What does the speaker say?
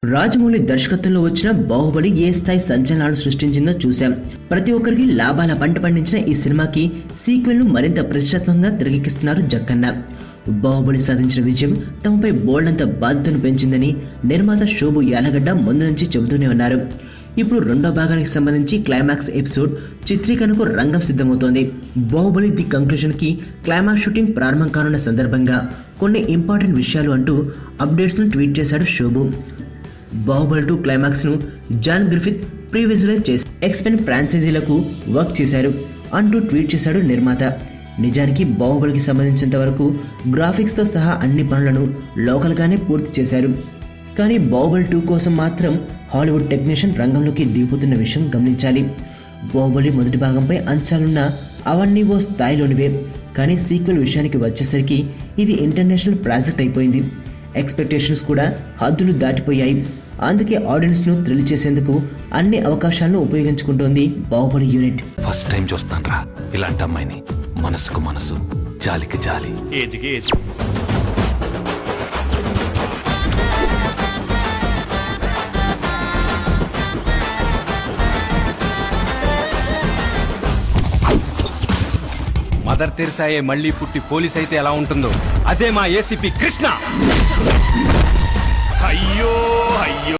రాజమౌళి దర్శకత్వంలో వచ్చిన బాహుబలి ఏ స్థాయి సంచలనాలు సృష్టించిందో చూశాం. ప్రతి ఒక్కరికి లాభాల పంట పండించిన ఈ సినిమాకి సీక్వెల్ ను మరింత ప్రతిష్టాత్మకంగా తెరకెక్కిస్తున్నారు జక్కన్న. బాహుబలి సాధించిన విజయం తమపై బోల్డంత బాధ్యతను పెంచిందని నిర్మాత శోభు యాలగడ్డ ముందు నుంచి చెబుతూనే ఉన్నారు. ఇప్పుడు రెండో భాగానికి సంబంధించి క్లైమాక్స్ ఎపిసోడ్ చిత్రీకరణకు రంగం సిద్ధమవుతోంది. బాహుబలి ది కంక్లూజన్ కి క్లైమాక్స్ షూటింగ్ ప్రారంభం కానున్న సందర్భంగా కొన్ని ఇంపార్టెంట్ విషయాలు అంటూ అప్డేట్స్ ను ట్వీట్ చేశాడు శోభు. బాహుబలి 2 క్లైమాక్స్ ను జాన్ గ్రిఫిత్ ప్రీ విజువలైజ్ చేసి ఎక్స్పెన్ ఫ్రాంచైజీలకు వర్క్ చేశారు అంటూ ట్వీట్ చేశాడు నిర్మాత. నిజానికి బాహుబలికి సంబంధించినంత వరకు గ్రాఫిక్స్ తో సహా అన్ని పనులను లోకల్ గానే పూర్తి చేశారు. కానీ బాహుబలి 2 కోసం మాత్రం హాలీవుడ్ టెక్నీషియన్ రంగంలోకి దిగుతున్న విషయం గమనించాలి. బాహుబలి మొదటి భాగంపై అంశాలున్న అవన్నీ ఓ స్థాయిలోనివే. కానీ సీక్వెల్ విషయానికి వచ్చేసరికి ఇది ఇంటర్నేషనల్ ప్రాజెక్ట్ అయిపోయింది. ఎక్స్పెక్టేషన్స్ కూడా హద్దులు దాటిపోయాయి. అందుకే ఆడియన్స్ ను థ్రిల్ చేసేందుకు అన్ని అవకాశాలను ఉపయోగించుకుంటోంది బాహుబలి యూనిట్. ఫస్ట్ టైం చూస్తాను ఇలాంటి అమ్మాయిని. మనసుకు మనసు, జాలికి జాలి. మదర్ తెరిసాయే మళ్ళీ పుట్టి పోలీస్ అయితే ఎలా ఉంటుందో అదే మా ఏసీపీ కృష్ణ. అయ్యో అయ్యో.